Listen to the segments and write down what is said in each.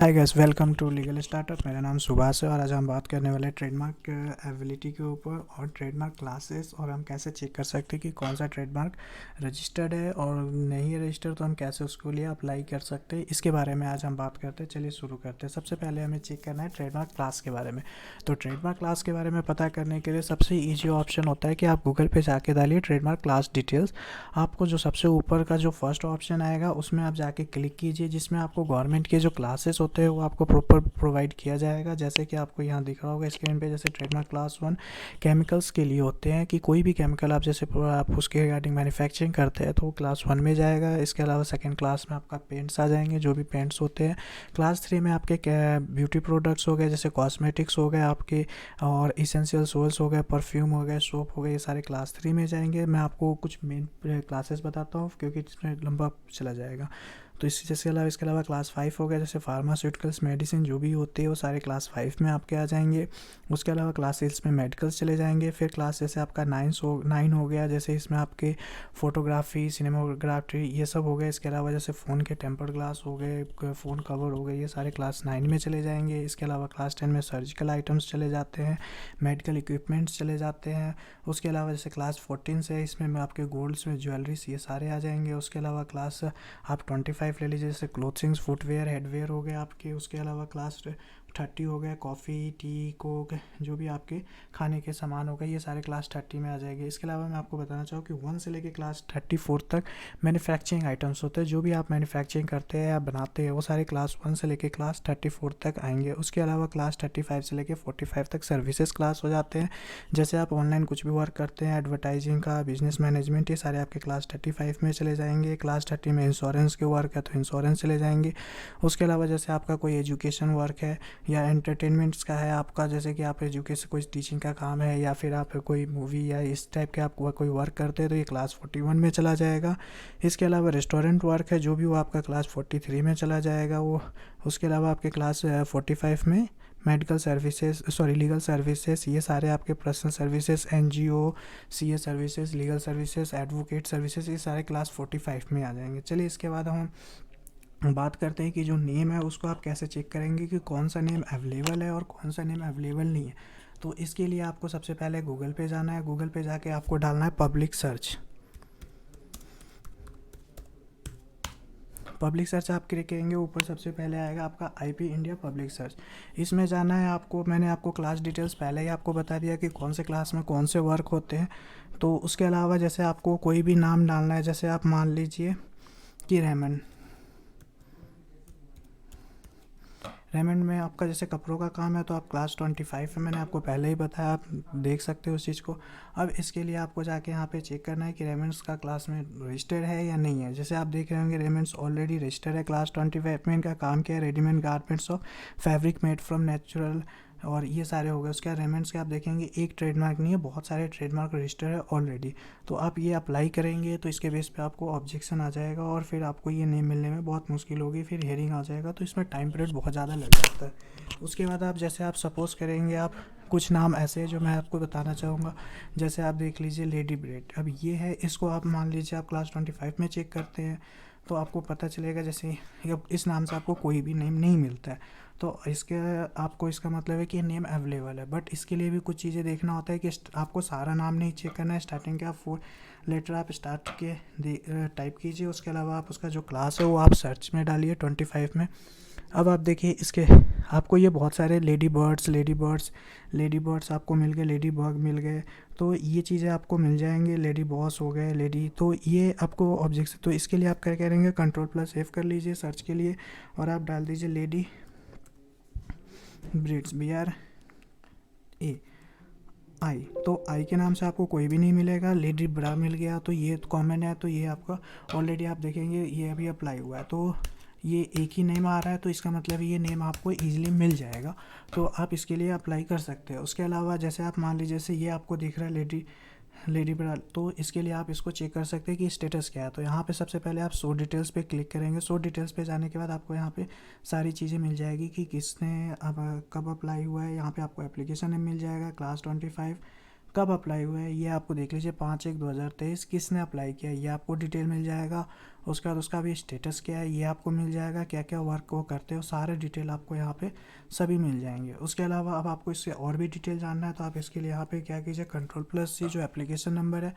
Hi guys, welcome to legal startup. मेरा नाम सुभाष है और आज हम बात करने वाले ट्रेडमार्क एबिलिटी के ऊपर और ट्रेडमार्क क्लासेस और हम कैसे चेक कर सकते हैं कि कौन सा ट्रेडमार्क रजिस्टर्ड है और नहीं है रजिस्टर्ड, तो हम कैसे उसके लिए अप्लाई कर सकते हैं, इसके बारे में आज हम बात करते हैं। चलिए शुरू करते हैं। सबसे पहले हमें चेक करना है ट्रेडमार्क क्लास के बारे में। तो ट्रेडमार्क क्लास के बारे में पता करने के लिए सबसे ईजी ऑप्शन होता है कि आप गूगल पे जाके डालिए ट्रेडमार्क क्लास डिटेल्स। आपको जो सबसे ऊपर का जो फर्स्ट ऑप्शन आएगा उसमें आप जाके क्लिक कीजिए, जिसमें आपको गवर्नमेंट के जो क्लासेस होते हैं वो आपको प्रॉपर प्रोवाइड किया जाएगा। जैसे कि आपको यहाँ दिख रहा होगा स्क्रीन पे, जैसे ट्रेडमार्क क्लास 1 केमिकल्स के लिए होते हैं कि कोई भी केमिकल आप जैसे आप उसके रिगार्डिंग मैन्युफैक्चरिंग करते हैं तो वो क्लास 1 में जाएगा। इसके अलावा सेकंड क्लास में आपका पेंट्स आ जाएंगे, जो भी पेंट्स होते हैं। क्लास 3 में आपके ब्यूटी प्रोडक्ट्स हो गए, जैसे कॉस्मेटिक्स हो गए आपके, और इसेंशियल सोल्स हो गए, परफ्यूम हो गए, सोप हो गए, ये सारे क्लास 3 में जाएंगे। मैं आपको कुछ मेन क्लासेस बताता हूँ क्योंकि इसमें लंबा चला जाएगा। तो इसके अलावा क्लास 5 हो गया, जैसे फार्मास्यूटिकल्स मेडिसिन जो भी होती है वो सारे क्लास 5 में आपके आ जाएंगे। उसके अलावा क्लास 6 में मेडिकल्स चले जाएंगे। फिर क्लास जैसे आपका 9 हो गया, जैसे इसमें आपके फोटोग्राफी, सिनेमाग्राफी ये सब हो गए। इसके अलावा जैसे फ़ोन के टेम्पर्ड ग्लास हो गए, फ़ोन कवर हो गए, ये सारे क्लास 9 में चले जाएंगे। इसके अलावा क्लास 10 में सर्जिकल आइटम्स चले जाते हैं, मेडिकल इक्विपमेंट्स चले जाते हैं। उसके अलावा जैसे क्लास 14 से इसमें आपके गोल्ड्स में ज्वेलरीज ये सारे आ जाएंगे। उसके अलावा क्लास आप 25 ले लीजिए, जैसे क्लोथिंग्स, फुटवेयर, हेडवेयर हो गए आपके। उसके अलावा क्लास 30 हो गया, कॉफ़ी, टी, कोक, जो भी आपके खाने के सामान हो गए, ये सारे क्लास 30 में आ जाएंगे। इसके अलावा मैं आपको बताना चाहूँ कि 1 से लेके क्लास 34 तक मैन्युफैक्चरिंग आइटम्स होते हैं। जो भी आप मैन्युफैक्चरिंग करते हैं या बनाते हैं वो सारे क्लास 1 से लेके क्लास 34 तक आएंगे। उसके अलावा क्लास 35 से लेके 45 तक सर्विसेज क्लास हो जाते हैं। जैसे आप ऑनलाइन कुछ भी वर्क करते हैं, एडवर्टाइजिंग का, बिजनेस मैनेजमेंट, ये सारे आपके क्लास 35 में चले जाएंगे। क्लास 30 में इंश्योरेंस के वर्क है तो इंश्योरेंस चले जाएंगे। उसके अलावा जैसे आपका कोई एजुकेशन वर्क है या एंटरटेनमेंट्स का है आपका, जैसे कि आप एजुकेशन कोई टीचिंग का काम है या फिर आप कोई मूवी या इस टाइप के आप कोई वर्क करते हैं तो ये क्लास 41 में चला जाएगा। इसके अलावा रेस्टोरेंट वर्क है जो भी वो आपका क्लास 43 में चला जाएगा वो। उसके अलावा आपके क्लास 45 में medical services, sorry legal services, ये सारे आपके personal services, NGO, CA services, legal services, advocate services, ये सारे क्लास 45 में आ जाएंगे। चलिए इसके बाद हम बात करते हैं कि जो नेम है उसको आप कैसे चेक करेंगे कि कौन सा नेम अवेलेबल है और कौन सा नेम अवेलेबल नहीं है। तो इसके लिए आपको सबसे पहले गूगल पे जाना है। गूगल पे जाके आपको डालना है पब्लिक सर्च। पब्लिक सर्च आप क्लिक करेंगे, ऊपर सबसे पहले आएगा आपका आईपी इंडिया पब्लिक सर्च। इसमें जाना है आपको। मैंने आपको क्लास डिटेल्स पहले ही आपको बता दिया कि कौन से क्लास में कौन से वर्क होते हैं। तो उसके अलावा जैसे आपको कोई भी नाम डालना है, जैसे आप मान लीजिए कि रेमंड में आपका जैसे कपड़ों का काम है तो आप क्लास 25 में, मैंने आपको पहले ही बताया, आप देख सकते हो उस चीज़ को। अब इसके लिए आपको जाके यहाँ पे चेक करना है कि रेमंड्स का क्लास में रजिस्टर्ड है या नहीं है। जैसे आप देख रहे होंगे रेमंड्स ऑलरेडी रजिस्टर्ड है क्लास 25 में। इनका काम क्या है, readymade garments of fabric made from natural, और ये सारे हो गए। उसके बाद रेमंड्स के आप देखेंगे एक ट्रेडमार्क नहीं है, बहुत सारे ट्रेडमार्क रजिस्टर है ऑलरेडी। तो आप ये अप्लाई करेंगे तो इसके बेस पे आपको ऑब्जेक्शन आ जाएगा और फिर आपको ये नेम मिलने में बहुत मुश्किल होगी, फिर हेयरिंग आ जाएगा, तो इसमें टाइम पीरियड बहुत ज़्यादा लग जाता है। उसके बाद आप जैसे आप सपोज़ करेंगे, आप कुछ नाम ऐसे हैं जो मैं आपको बताना चाहूँगा। जैसे आप देख लीजिए लेडी ब्रेड, अब ये है, इसको आप मान लीजिए आप क्लास 25 में चेक करते हैं तो आपको पता चलेगा जैसे इस नाम से आपको कोई भी नेम नहीं मिलता है। तो इसके आपको इसका मतलब है कि ये नेम अवेलेबल है, बट इसके लिए भी कुछ चीज़ें देखना होता है कि आपको सारा नाम नहीं चेक करना है। स्टार्टिंग के आप 4 लेटर आप स्टार्ट के टाइप कीजिए। उसके अलावा आप उसका जो क्लास है वो आप सर्च में डालिए 25 में। अब आप देखिए इसके आपको ये बहुत सारे लेडी बर्ड्स आपको मिल गए, लेडी बग मिल गए, तो ये चीज़ें आपको मिल जाएंगे। लेडी बॉस हो गए, लेडी, तो ये आपको ऑब्जेक्ट, तो इसके लिए आप क्या करेंगे, कंट्रोल+F कर लीजिए सर्च के लिए और आप डाल दीजिए लेडी ब्रिड्स, BRAI। तो आई के नाम से आपको कोई भी नहीं मिलेगा। लेडी ब्रा मिल गया तो ये कॉमन है, तो ये आपका ऑलरेडी आप देखेंगे ये अभी अप्लाई हुआ है, तो ये एक ही नेम आ रहा है, तो इसका मतलब ये नेम आपको ईजिली मिल जाएगा, तो आप इसके लिए अप्लाई कर सकते हैं। उसके अलावा जैसे आप मान लीजिए जैसे ये आपको दिख रहा है लेडी ब्रा, तो इसके लिए आप इसको चेक कर सकते हैं कि स्टेटस क्या है। तो यहाँ पे सबसे पहले आप शो डिटेल्स पे क्लिक करेंगे। शो डिटेल्स पे जाने के बाद आपको यहाँ पे सारी चीज़ें मिल जाएगी कि किसने अब कब अप्लाई हुआ है। यहाँ पे आपको एप्लीकेशन मिल जाएगा क्लास 25, कब अप्लाई हुआ है ये आपको देख लीजिए, 5/1/2023 किसने अप्लाई किया ये आपको डिटेल मिल जाएगा। उसके बाद उसका भी स्टेटस क्या है ये आपको मिल जाएगा, क्या क्या वर्क वो करते हो सारे डिटेल आपको यहाँ पे सभी मिल जाएंगे। उसके अलावा अब आपको इससे और भी डिटेल जानना है तो आप इसके लिए यहाँ पे क्या कीजिए, Ctrl+C जो एप्लीकेशन नंबर है,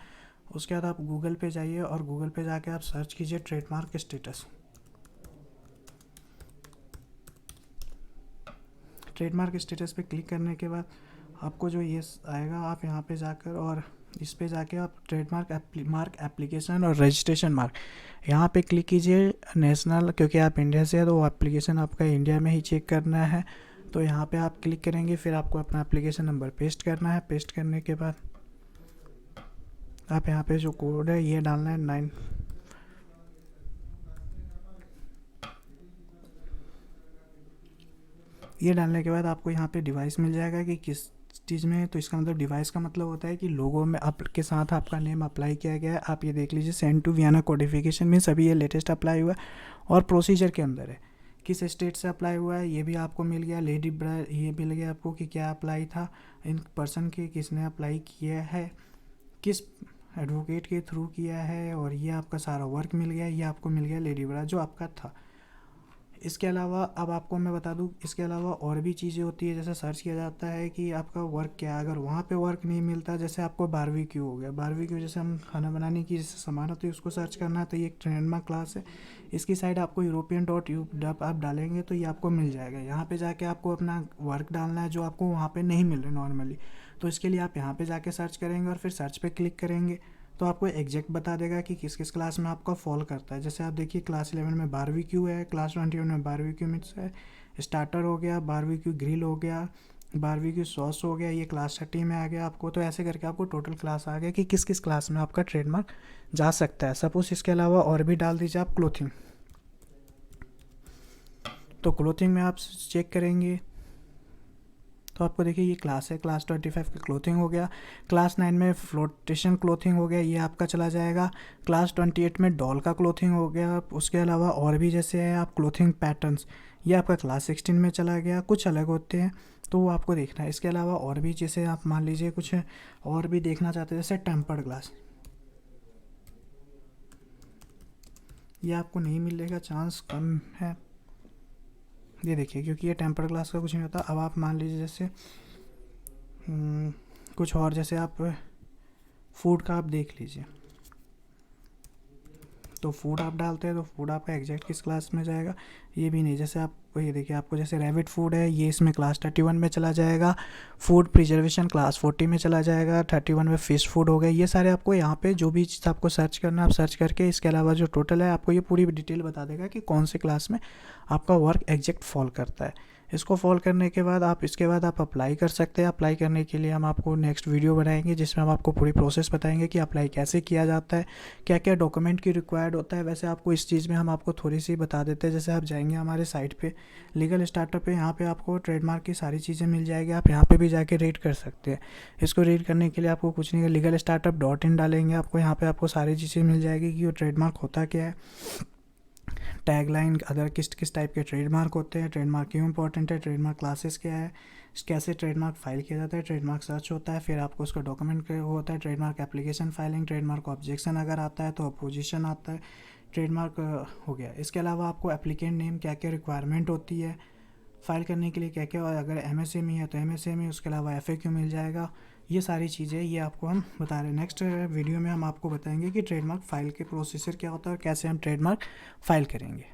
उसके बाद आप गूगल पे जाइए और गूगल पे जाके आप सर्च कीजिए ट्रेडमार्क स्टेटस। ट्रेडमार्क स्टेटस पे क्लिक करने के बाद आपको जो ये आएगा, आप यहाँ पे जाकर और इस पे जाके आप ट्रेडमार्क एप्लीकेशन और रजिस्ट्रेशन मार्क यहाँ पे क्लिक कीजिए। नेशनल, क्योंकि आप इंडिया से है तो वो एप्लीकेशन आपका इंडिया में ही चेक करना है, तो यहाँ पे आप क्लिक करेंगे। फिर आपको अपना एप्लीकेशन नंबर पेस्ट करना है। पेस्ट करने के बाद आप यहाँ पे जो कोड है ये डालना है 9। ये डालने के बाद आपको यहाँ पे डिवाइस मिल जाएगा कि किस चीज़ में है, तो इसका मतलब डिवाइस का मतलब होता है कि लोगों में आपके साथ आपका नेम अप्लाई किया गया है। आप ये देख लीजिए, सेंड टू वियना कोडिफिकेशन में सभी ये लेटेस्ट अप्लाई हुआ है और प्रोसीजर के अंदर है। किस स्टेट से अप्लाई हुआ है ये भी आपको मिल गया। लेडी ब्राइड ये मिल गया आपको कि क्या अप्लाई था, इन पर्सन के किसने अप्लाई किया है, किस एडवोकेट के थ्रू किया है, और ये आपका सारा वर्क मिल गया। ये आपको मिल गया लेडी ब्राइड जो आपका था। इसके अलावा अब आपको मैं बता दूं, इसके अलावा और भी चीज़ें होती है, जैसे सर्च किया जाता है कि आपका वर्क क्या है। अगर वहाँ पे वर्क नहीं मिलता, जैसे आपको बारबेक्यू हो गया, बारबेक्यू जैसे हम खाना बनाने की जैसे सामान होती है उसको सर्च करना है, तो ये एक ट्रेडमार्क क्लास है। इसकी साइड आपको european.uk आप डालेंगे तो ये आपको मिल जाएगा। यहाँ पे जाके आपको अपना वर्क डालना है जो आपको वहाँ पे नहीं मिल रहा नॉर्मली, तो इसके लिए आप यहाँ पे जाके सर्च करेंगे और फिर सर्च पे क्लिक करेंगे तो आपको एग्जैक्ट बता देगा कि किस किस क्लास में आपका फॉल करता है। जैसे आप देखिए क्लास 11 में बारबेक्यू है, क्लास 21 में बारबेक्यू मिक्स है, स्टार्टर हो गया, बारबेक्यू ग्रिल हो गया, बारबेक्यू सॉस हो गया, ये क्लास 30 में आ गया आपको। तो ऐसे करके आपको टोटल क्लास आ गया कि किस किस क्लास में आपका ट्रेडमार्क जा सकता है। सपोज इसके अलावा और भी डाल दीजिए आप क्लोथिंग, तो क्लोथिंग में आप चेक करेंगे तो आपको देखिए ये क्लास है, क्लास 25 की क्लोथिंग हो गया। क्लास 9 में फ्लोटेशन क्लोथिंग हो गया, ये आपका चला जाएगा। क्लास 28 में डॉल का क्लोथिंग हो गया। उसके अलावा और भी जैसे है आप क्लोथिंग पैटर्न्स, ये आपका क्लास 16 में चला गया। कुछ अलग होते हैं तो वो आपको देखना है। इसके अलावा और भी जैसे आप मान लीजिए कुछ और भी देखना चाहते हैं, जैसे टेम्पर्ड ग्लास, ये आपको नहीं मिलेगा, चांस कम है। ये देखिए क्योंकि ये टेम्पर्ड ग्लास का कुछ नहीं होता। अब आप मान लीजिए जैसे कुछ और, जैसे आप फूड का आप देख लीजिए, तो फूड आप डालते हैं तो फूड आपका एग्जैक्ट किस क्लास में जाएगा ये भी नहीं। जैसे आप ये देखिए, आपको जैसे रैबिट फूड है ये इसमें क्लास 31 में चला जाएगा। फूड प्रिजर्वेशन क्लास 40 में चला जाएगा। 31 में फिश फूड हो गया। ये सारे आपको यहाँ पे जो भी चीज़ आपको सर्च करना है आप सर्च करके, इसके अलावा जो टोटल है आपको ये पूरी डिटेल बता देगा कि कौन से क्लास में आपका वर्क एग्जैक्ट फॉल करता है। इसको फॉल करने के बाद आप इसके बाद आप अप्लाई कर सकते हैं। अप्लाई करने के लिए हम आपको नेक्स्ट वीडियो बनाएंगे जिसमें हम आपको पूरी प्रोसेस बताएंगे कि अप्लाई कैसे किया जाता है, क्या क्या डॉक्यूमेंट की रिक्वायर्ड होता है। वैसे आपको इस चीज़ में हम आपको थोड़ी सी बता देते हैं। जैसे आप जाएंगे हमारे साइट पे लीगल स्टार्टअप पे, यहाँ पे आपको ट्रेडमार्क की सारी चीज़ें मिल जाएगी। आप यहाँ पे भी जाके रीड कर सकते हैं। इसको रीड करने के लिए आपको कुछ नहीं, legalstartup.in डालेंगे, आपको यहाँ पे आपको सारी चीज़ें मिल जाएगी कि वो ट्रेडमार्क होता क्या है, टैगलाइन, अदर किस किस टाइप के ट्रेडमार्क होते हैं, ट्रेडमार्क क्यों इंपॉर्टेंट है, ट्रेडमार्क क्लासेस क्या है, कैसे ट्रेडमार्क फाइल किया जाता है, ट्रेडमार्क सर्च होता है, फिर आपको उसका डॉक्यूमेंट होता है, trademark application filing, trademark objection अगर आता है तो अपोजिशन आता है, ट्रेडमार्क हो गया। इसके अलावा आपको एप्लीकेंट नेम क्या क्या रिक्वायरमेंट होती है फाइल करने के लिए, क्या क्या, अगर MSME है तो MSME, उसके अलावा FAQ मिल जाएगा। ये सारी चीज़ें ये आपको हम बता रहे हैं। नेक्स्ट वीडियो में हम आपको बताएंगे कि ट्रेडमार्क फाइल के प्रोसीजर क्या होता है और कैसे हम ट्रेडमार्क फाइल करेंगे।